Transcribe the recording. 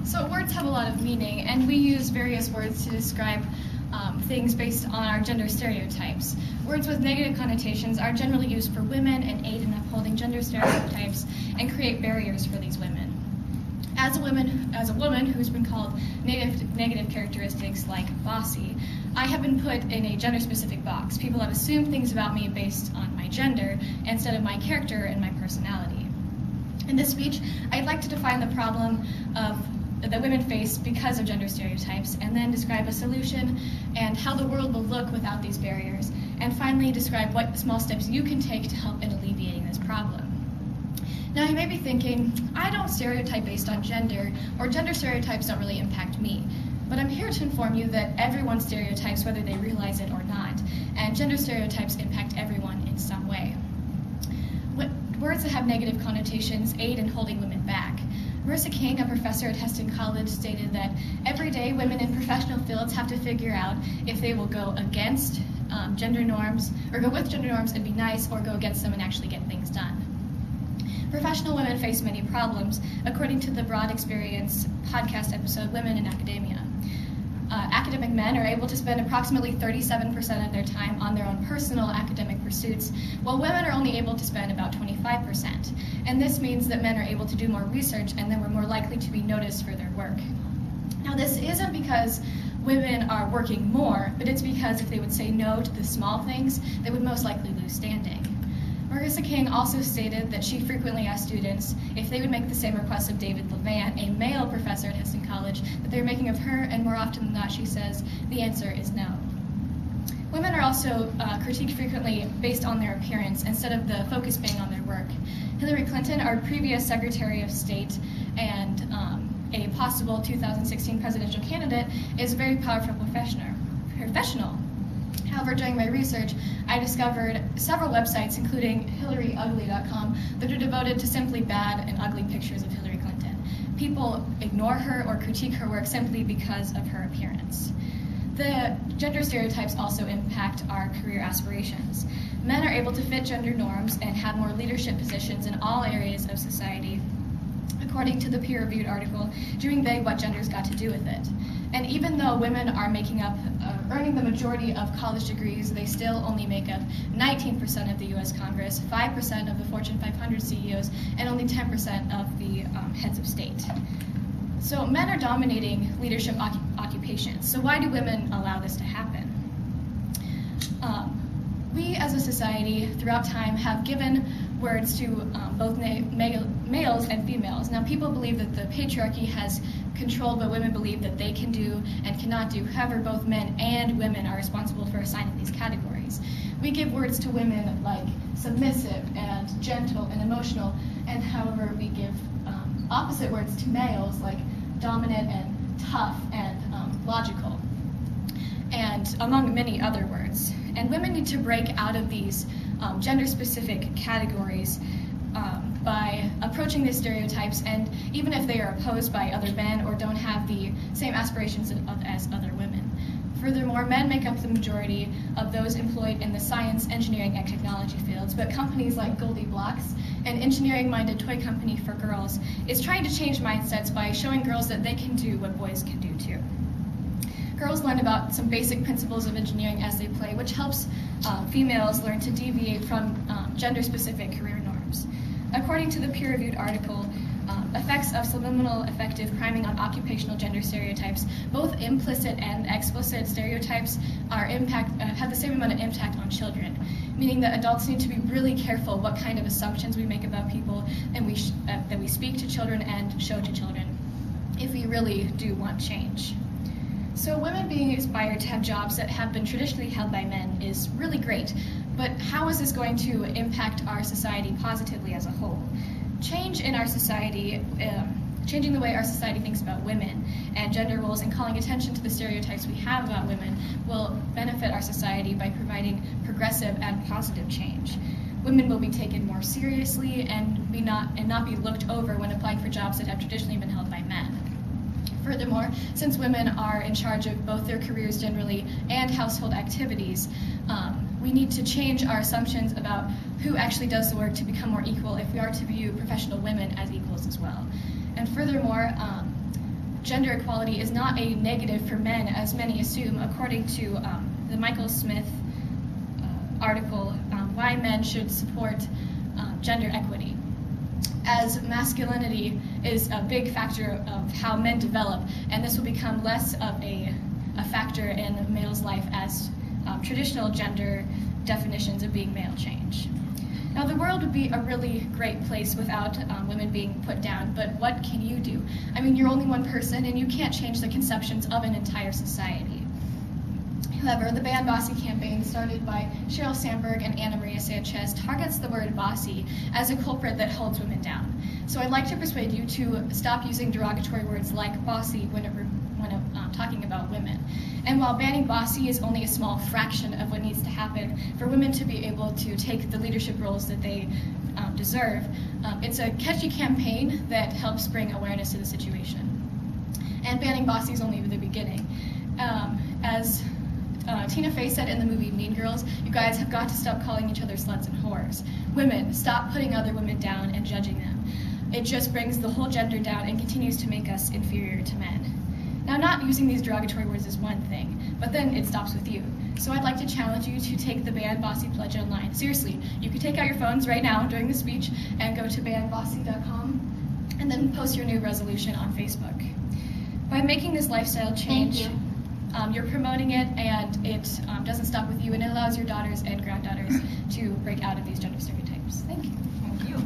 So words have a lot of meaning, and we use various words to describe things based on our gender stereotypes. Words with negative connotations are generally used for women and aid in upholding gender stereotypes and create barriers for these women. As a woman who's been called negative characteristics like bossy, I have been put in a gender-specific box. People have assumed things about me based on my gender instead of my character and my personality. In this speech, I'd like to define the problem that women face because of gender stereotypes, and then describe a solution and how the world will look without these barriers, and finally describe what small steps you can take to help in alleviating this problem. Now you may be thinking, I don't stereotype based on gender, or gender stereotypes don't really impact me. But I'm here to inform you that everyone stereotypes whether they realize it or not, and gender stereotypes impact everyone in some way. Words that have negative connotations aid in holding women back. Marissa King, a professor at Heston College, stated that every day women in professional fields have to figure out if they will go against gender norms, or go with gender norms and be nice, or go against them and actually get things done. Professional women face many problems, according to the Broad Experience podcast episode, Women in Academia. Academic men are able to spend approximately 37% of their time on their own personal academic pursuits, while women are only able to spend about 25%. And this means that men are able to do more research, and then we're more likely to be noticed for their work. Now, this isn't because women are working more, but it's because if they would say no to the small things, they would most likely lose standing. Marissa King also stated that she frequently asked students if they would make the same request of David Levant, a male professor at Heston College, that they're making of her, and more often than not, she says the answer is no. Women are also critiqued frequently based on their appearance instead of the focus being on their work. Hillary Clinton, our previous Secretary of State and a possible 2016 presidential candidate, is a very powerful professional. However, during my research, I discovered several websites, including HillaryUgly.com, that are devoted to simply bad and ugly pictures of Hillary Clinton. People ignore her or critique her work simply because of her appearance. The gender stereotypes also impact our career aspirations. Men are able to fit gender norms and have more leadership positions in all areas of society, according to the peer-reviewed article, Doing They What Gender's Got to Do with It. And even though women are earning the majority of college degrees, they still only make up 19% of the U.S. Congress, 5% of the Fortune 500 CEOs, and only 10% of the heads of state. So men are dominating leadership occupations. So why do women allow this to happen? We as a society throughout time have given words to both males and females. Now people believe that the patriarchy has controlled what women believe that they can do and cannot do. However, both men and women are responsible for assigning these categories. We give words to women like submissive and gentle and emotional, and however we give opposite words to males like dominant and tough and logical, and among many other words. And women need to break out of these gender-specific categories by approaching these stereotypes, and even if they are opposed by other men or don't have the same aspirations as other women. Furthermore, men make up the majority of those employed in the science, engineering, and technology fields, but companies like Goldie Blocks, an engineering-minded toy company for girls, is trying to change mindsets by showing girls that they can do what boys can do too. Girls learn about some basic principles of engineering as they play, which helps females learn to deviate from gender-specific career norms. According to the peer-reviewed article, Effects of Subliminal Effective Priming on Occupational Gender Stereotypes, both implicit and explicit stereotypes have the same amount of impact on children, meaning that adults need to be really careful what kind of assumptions we make about people and that we speak to children and show to children if we really do want change. So women being inspired to have jobs that have been traditionally held by men is really great, but how is this going to impact our society positively as a whole? Change in our society, changing the way our society thinks about women and gender roles and calling attention to the stereotypes we have about women will benefit our society by providing progressive and positive change. Women will be taken more seriously and not be looked over when applying for jobs that have traditionally been held by men. Furthermore, since women are in charge of both their careers generally and household activities, we need to change our assumptions about who actually does the work to become more equal if we are to view professional women as equals as well. And furthermore, gender equality is not a negative for men, as many assume, according to the Michael Smith article, Why Men Should Support Gender Equity. As masculinity is a big factor of how men develop, and this will become less of a factor in a male's life as traditional gender definitions of being male change. Now, the world would be a really great place without women being put down, but what can you do? I mean, you're only one person, and you can't change the conceptions of an entire society. However, the Ban Bossy campaign, started by Sheryl Sandberg and Ana Maria Sanchez, targets the word bossy as a culprit that holds women down. So I'd like to persuade you to stop using derogatory words like bossy when talking about women. And while banning bossy is only a small fraction of what needs to happen for women to be able to take the leadership roles that they deserve, it's a catchy campaign that helps bring awareness to the situation. And banning bossy is only the beginning. As Tina Fey said in the movie Mean Girls, you guys have got to stop calling each other sluts and whores. Women, stop putting other women down and judging them. It just brings the whole gender down and continues to make us inferior to men. Now, not using these derogatory words is one thing, but then it stops with you. So I'd like to challenge you to take the Ban Bossy Pledge online. Seriously, you can take out your phones right now during the speech and go to banbossy.com and then post your new resolution on Facebook. By making this lifestyle change, you're promoting it, and it doesn't stop with you, and it allows your daughters and granddaughters to break out of these gender stereotypes. Thank you. Thank you.